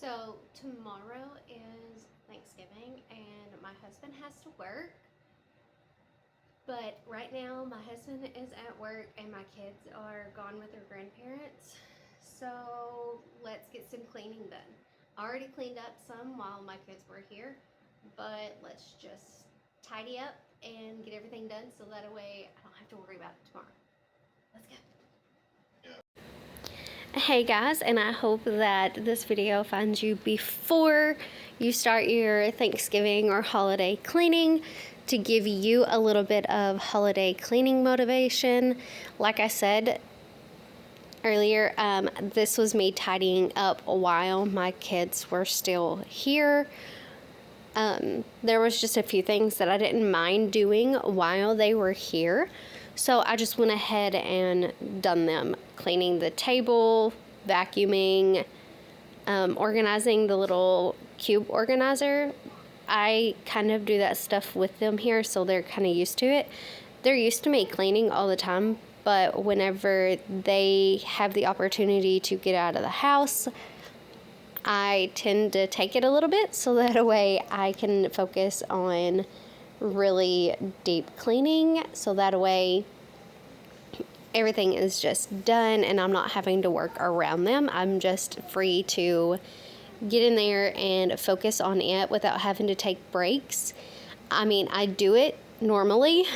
So tomorrow is Thanksgiving and my husband has to work. But right now my husband is at work and my kids are gone with their grandparents. So let's get some cleaning done. I already cleaned up some while my kids were here, but let's just tidy up and get everything done so that way I don't have to worry about it tomorrow. Let's go. Hey guys, and I hope that this video finds you before you start your Thanksgiving or holiday cleaning to give you a little bit of holiday cleaning motivation. Like I said earlier, this was me tidying up while my kids were still here. There was just a few things that I didn't mind doing while they were here. So I just went ahead and done them. Cleaning the table, vacuuming, organizing the little cube organizer. I kind of do that stuff with them here, so they're kind of used to it. They're used to me cleaning all the time, but whenever they have the opportunity to get out of the house, I tend to take it a little bit so that way I can focus on really deep cleaning, so that way everything is just done and I'm not having to work around them. I'm just free to get in there and focus on it without having to take breaks. I mean, I do it normally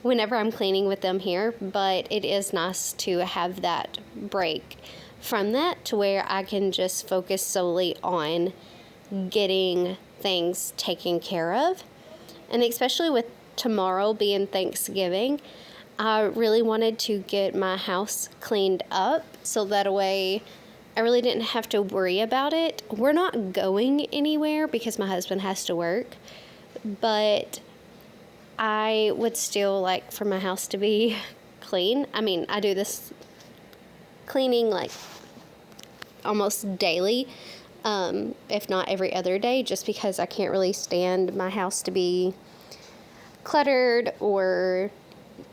whenever I'm cleaning with them here, but it is nice to have that break from that to where I can just focus solely on getting things taken care of. And especially with tomorrow being Thanksgiving, I really wanted to get my house cleaned up so that way I really didn't have to worry about it. We're not going anywhere because my husband has to work, but I would still like for my house to be clean. I mean, I do this cleaning like almost daily, if not every other day, just because I can't really stand my house to be cluttered or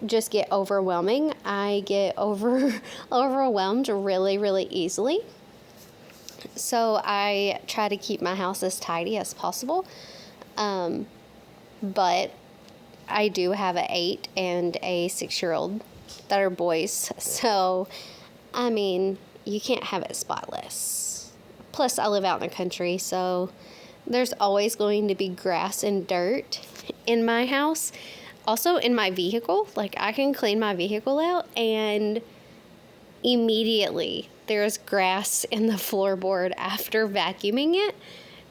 just get overwhelming. I get overwhelmed really, really easily. So I try to keep my house as tidy as possible. But I do have an 8 and a 6-year-old that are boys. So, I mean, you can't have it spotless. Plus, I live out in the country, so there's always going to be grass and dirt in my house. Also, in my vehicle, like I can clean my vehicle out and immediately there's grass in the floorboard after vacuuming it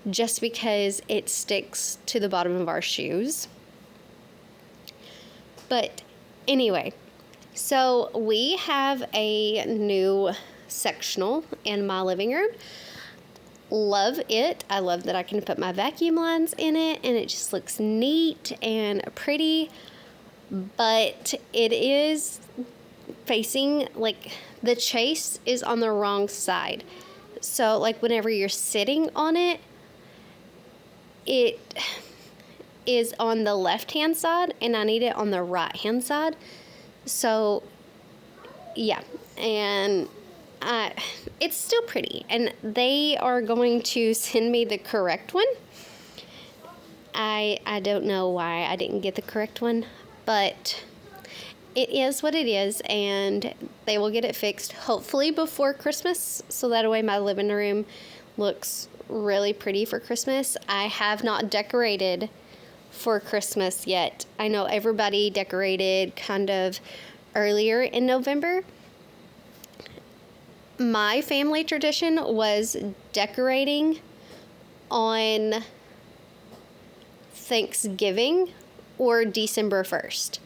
just because it sticks to the bottom of our shoes. But anyway, so we have a new sectional in my living room. Love it. I love that I can put my vacuum lines in it and it just looks neat and pretty, but it is facing, like, the chase is on the wrong side. So like whenever you're sitting on it, it is on the left hand side and I need it on the right hand side. So yeah, and it's still pretty, and they are going to send me the correct one. I don't know why I didn't get the correct one, but it is what it is, and they will get it fixed hopefully before Christmas, so that way my living room looks really pretty for Christmas. I have not decorated for Christmas yet. I know everybody decorated kind of earlier in November. My family tradition was decorating on Thanksgiving or December 1st.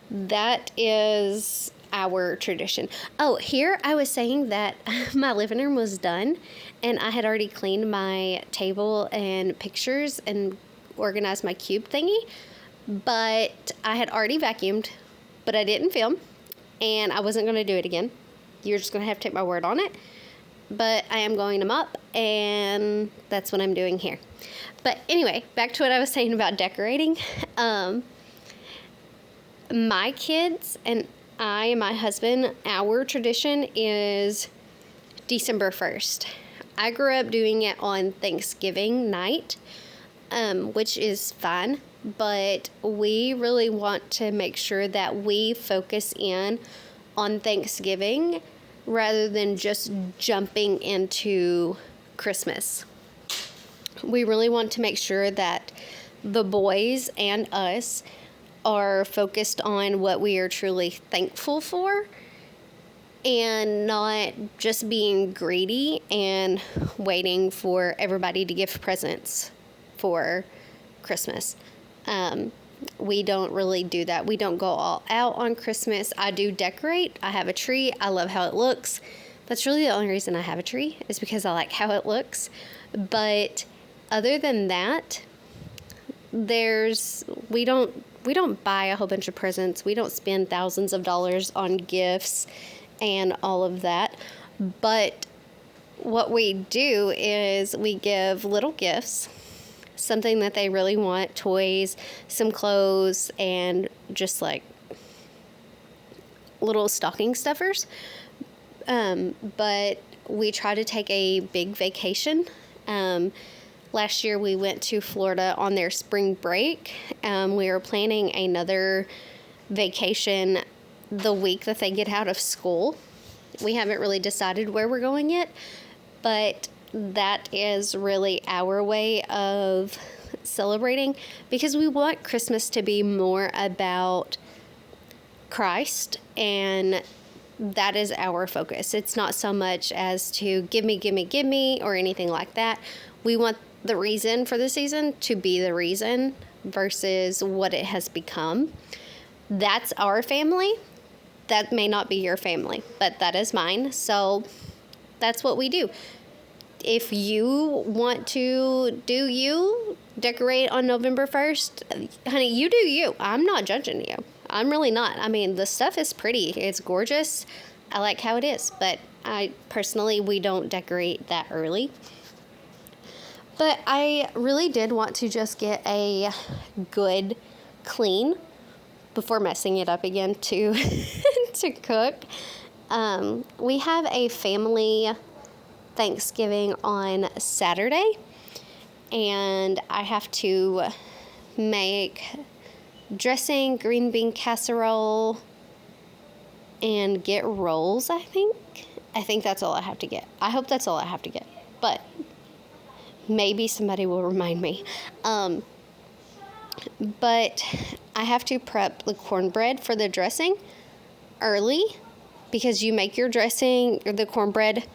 That is our tradition. Oh, here I was saying that my living room was done and I had already cleaned my table and pictures and organized my cube thingy, but I had already vacuumed, but I didn't film and I wasn't going to do it again. You're just going to have to take my word on it. But I am going to mop, and that's what I'm doing here. But anyway, back to what I was saying about decorating. My kids and I and my husband, our tradition is December 1st. I grew up doing it on Thanksgiving night, which is fine, but we really want to make sure that we focus in on Thanksgiving rather than just jumping into Christmas. We really want to make sure that the boys and us are focused on what we are truly thankful for and not just being greedy and waiting for everybody to give presents for Christmas. We don't really do that. We don't go all out on Christmas. I do decorate. I have a tree. I love how it looks. That's really the only reason I have a tree, is because I like how it looks. But other than that, we don't buy a whole bunch of presents. We don't spend thousands of dollars on gifts and all of that. But what we do is we give little gifts, something that they really want, toys, some clothes, and just like little stocking stuffers. But we try to take a big vacation. Last year we went to Florida on their spring break. We are planning another vacation the week that they get out of school. We haven't really decided where we're going yet, but that is really our way of celebrating, because we want Christmas to be more about Christ, and that is our focus. It's not so much as to give me, or anything like that. We want the reason for the season to be the reason versus what it has become. That's our family. That may not be your family, but that is mine. So that's what we do. If you want to decorate on November 1st, honey, you do you. I'm not judging you. I'm really not. I mean, the stuff is pretty. It's gorgeous. I like how it is, but we don't decorate that early. But I really did want to just get a good clean before messing it up again to cook. We have a family Thanksgiving on Saturday, and I have to make dressing, green bean casserole, and get rolls, I think. I think that's all I have to get. I hope that's all I have to get, but maybe somebody will remind me. But I have to prep the cornbread for the dressing early, because you make your dressing or the cornbread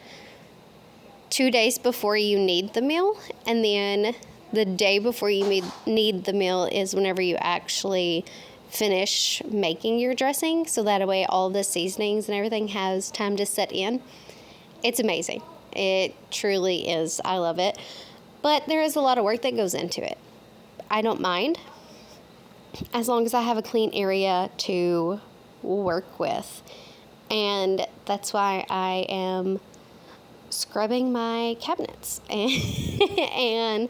2 days before you need the meal, and then the day before you need the meal is whenever you actually finish making your dressing, so that way all the seasonings and everything has time to set in. It's amazing. It truly is. I love it. But there is a lot of work that goes into it. I don't mind, as long as I have a clean area to work with. And that's why I am scrubbing my cabinets and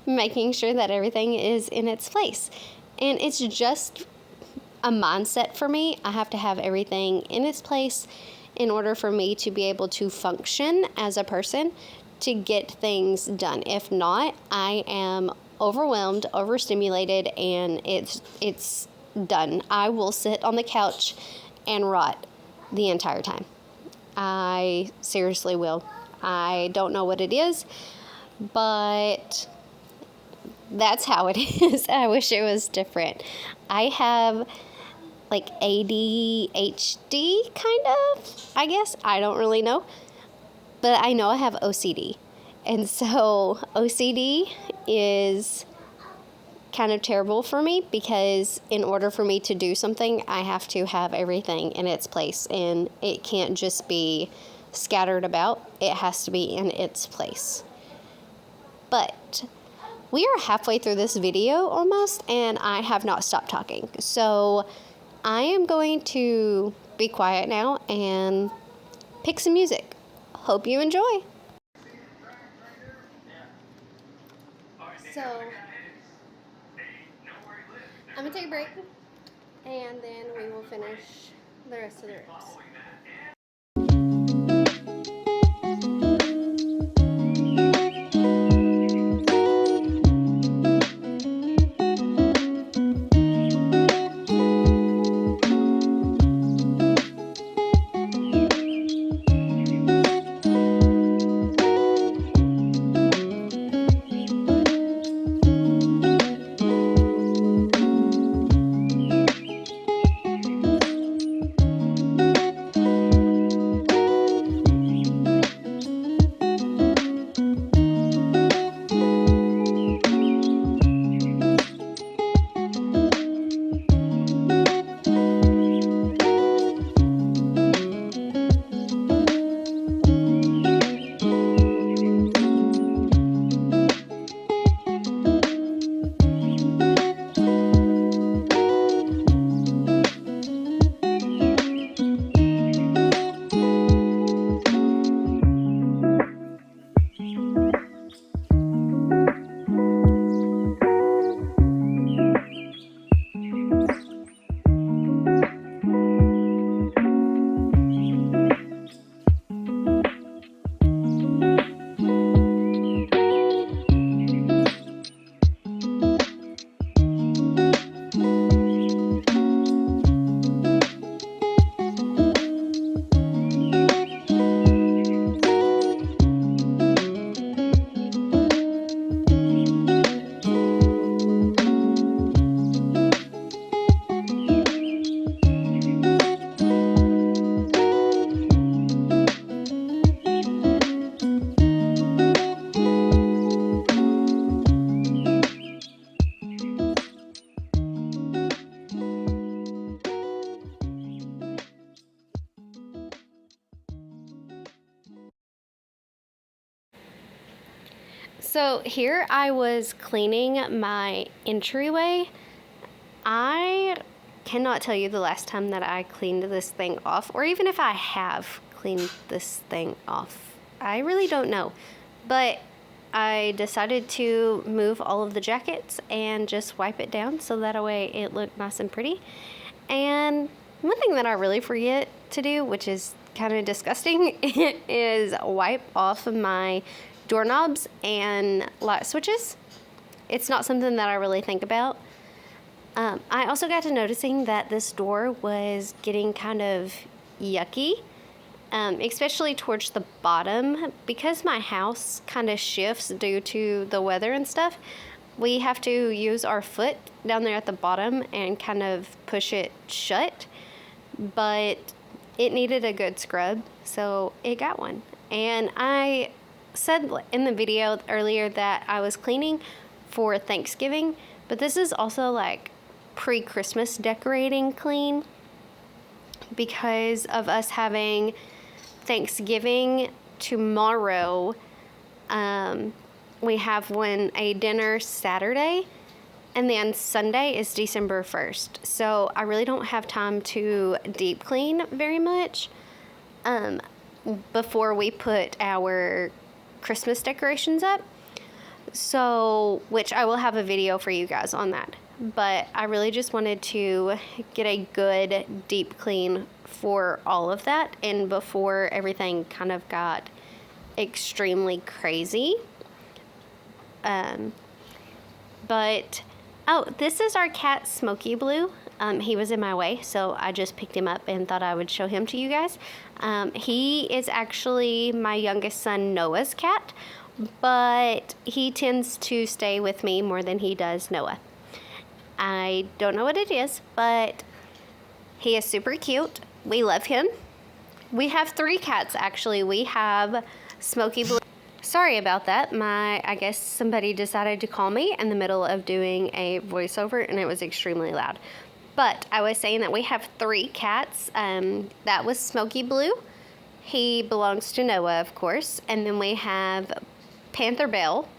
making sure that everything is in its place. And it's just a mindset for me. I have to have everything in its place in order for me to be able to function as a person, to get things done. If not, I am overwhelmed, overstimulated, and it's done. I will sit on the couch and rot the entire time. I seriously will. I don't know what it is, but that's how it is. I wish it was different. I have like ADHD, kind of, I guess. I don't really know. But I know I have OCD. And so OCD is kind of terrible for me, because in order for me to do something, I have to have everything in its place. And it can't just be scattered about. It has to be in its place. But we are halfway through this video almost, and I have not stopped talking. So I am going to be quiet now and pick some music. Hope you enjoy. So I'm going to take a break, and then we will finish the rest of the ribs. So here I was cleaning my entryway. I cannot tell you the last time that I cleaned this thing off, or even if I have cleaned this thing off. I really don't know. But I decided to move all of the jackets and just wipe it down so that way it looked nice and pretty. And one thing that I really forget to do, which is kind of disgusting, is wipe off of my doorknobs and light switches. It's not something that I really think about. I also got to noticing that this door was getting kind of yucky, especially towards the bottom. Because my house kind of shifts due to the weather and stuff, we have to use our foot down there at the bottom and kind of push it shut. But it needed a good scrub, so it got one. And I said in the video earlier that I was cleaning for Thanksgiving, but this is also like pre-Christmas decorating clean because of us having Thanksgiving tomorrow. We have a dinner Saturday, and then Sunday is December 1st. So I really don't have time to deep clean very much before we put our Christmas decorations up. So, which I will have a video for you guys on that. But I really just wanted to get a good deep clean for all of that, and before everything kind of got extremely crazy. But oh, this is our cat Smokey Blue. He was in my way, so I just picked him up and thought I would show him to you guys. He is actually my youngest son Noah's cat, but he tends to stay with me more than he does Noah. I don't know what it is, but he is super cute. We love him. We have 3 cats, actually. We have Smokey Blue. Sorry about that. I guess somebody decided to call me in the middle of doing a voiceover, and it was extremely loud. But I was saying that we have 3 cats. That was Smokey Blue. He belongs to Noah, of course. And then we have Panther Belle,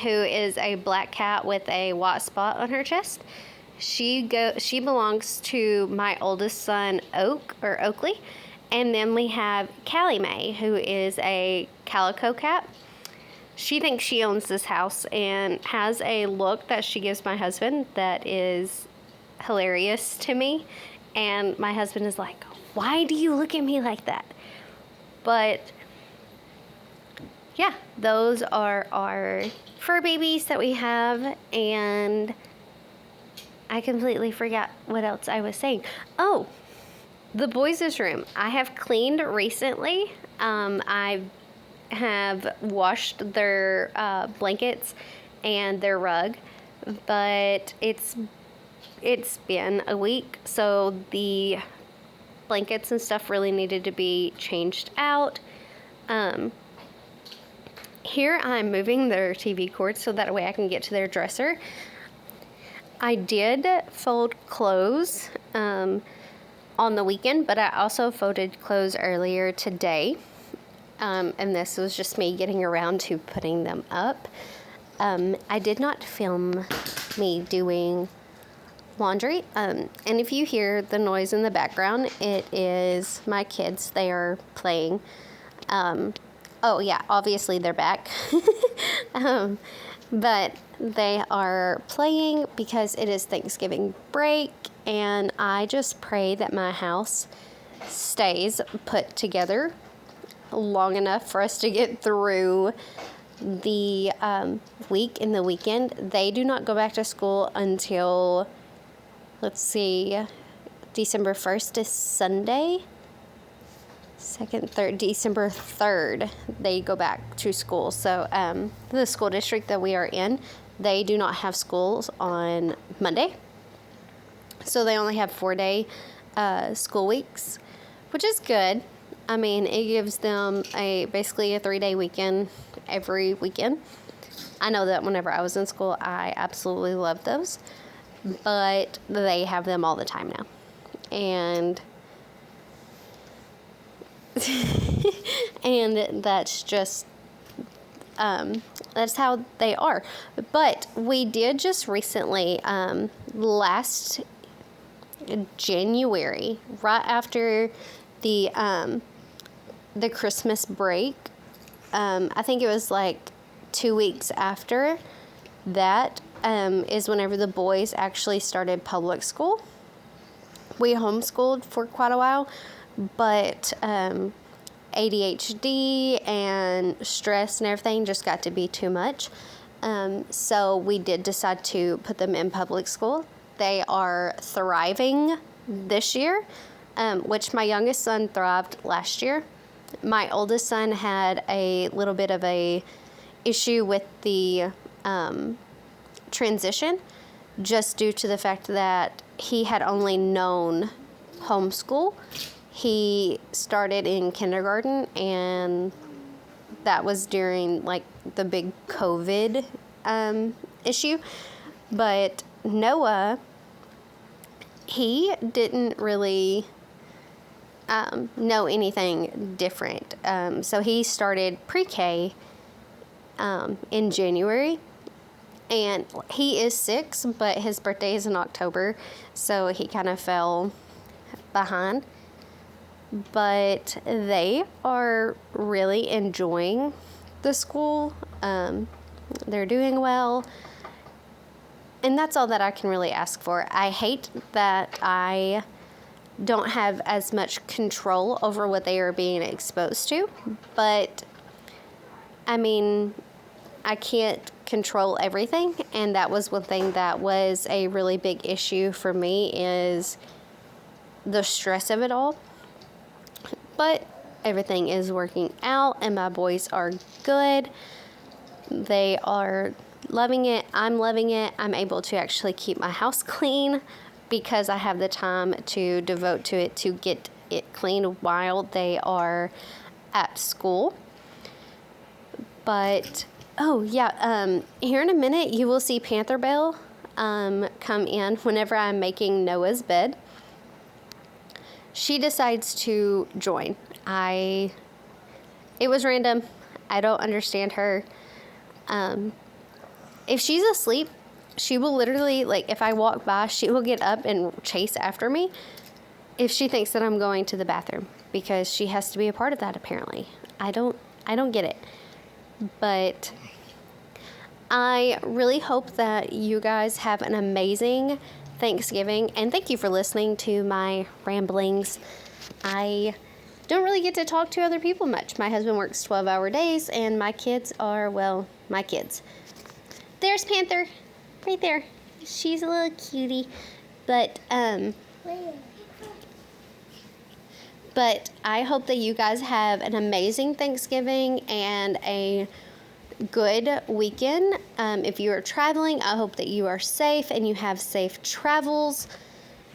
who is a black cat with a white spot on her chest. She belongs to my oldest son, Oakley. And then we have Callie Mae, who is a calico cat. She thinks she owns this house and has a look that she gives my husband that is hilarious to me. And my husband is like, why do you look at me like that? But yeah, those are our fur babies that we have. And I completely forgot what else I was saying. Oh, the boys' room. I have cleaned recently. I have washed their blankets and their rug, but it's been a week, so the blankets and stuff really needed to be changed out. Here I'm moving their TV cords so that way I can get to their dresser. I did fold clothes on the weekend, but I also folded clothes earlier today. And this was just me getting around to putting them up. I did not film me doing laundry. And if you hear the noise in the background, it is my kids. They are playing. Oh yeah, obviously they're back. But they are playing because it is Thanksgiving break, and I just pray that my house stays put together long enough for us to get through the week and the weekend. They do not go back to school until, let's see, December 1st is Sunday. December 3rd, they go back to school. So the school district that we are in, they do not have schools on Monday. So they only have 4-day school weeks, which is good. I mean, it gives them basically a 3-day weekend every weekend. I know that whenever I was in school, I absolutely loved those, but they have them all the time now. And and that's just that's how they are. But we did just recently, last January, right after the Christmas break, I think it was like 2 weeks after that, is whenever the boys actually started public school. We homeschooled for quite a while, but ADHD and stress and everything just got to be too much. So we did decide to put them in public school. They are thriving this year, which my youngest son thrived last year. My oldest son had a little bit of a issue with the transition, just due to the fact that he had only known homeschool. He started in kindergarten, and that was during like the big COVID issue. But Noah, he didn't really know anything different. So he started pre-K in January, and he is 6, but his birthday is in October, so he kind of fell behind. But they are really enjoying the school. They're doing well. And that's all that I can really ask for. I hate that I don't have as much control over what they are being exposed to. But, I mean, I can't control everything. And that was one thing that was a really big issue for me, is the stress of it all. But everything is working out, and my boys are good. They are loving it. I'm loving it. I'm able to actually keep my house clean because I have the time to devote to it, to get it clean while they are at school. But, oh yeah, here in a minute you will see Panther Bell come in whenever I'm making Noah's bed. She decides to join. It was random. I don't understand her. If she's asleep, she will literally, like, if I walk by, she will get up and chase after me if she thinks that I'm going to the bathroom, because she has to be a part of that, apparently. I don't get it. But I really hope that you guys have an amazing Thanksgiving, and thank you for listening to my ramblings. I don't really get to talk to other people much. My husband works 12-hour days, and my kids are, well, my kids. There's Panther, right there. She's a little cutie, but I hope that you guys have an amazing Thanksgiving and a good weekend. If you are traveling, I hope that you are safe and you have safe travels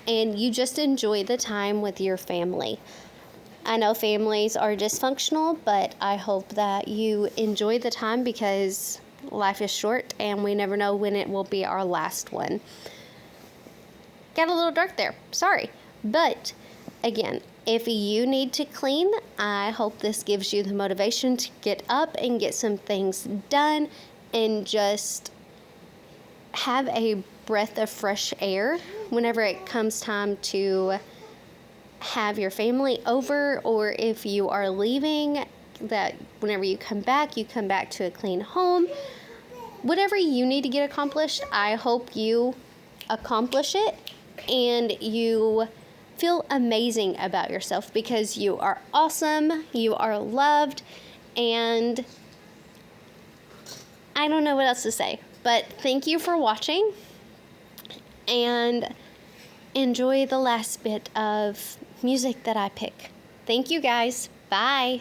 and you just enjoy the time with your family. I know families are dysfunctional, but I hope that you enjoy the time, because life is short and we never know when it will be our last one. Got a little dark there, sorry. But again, if you need to clean, I hope this gives you the motivation to get up and get some things done and just have a breath of fresh air whenever it comes time to have your family over, or if you are leaving, that whenever you come back to a clean home. Whatever you need to get accomplished, I hope you accomplish it and you feel amazing about yourself, because you are awesome, you are loved, and I don't know what else to say, but thank you for watching, and enjoy the last bit of music that I pick. Thank you guys. Bye.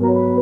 you.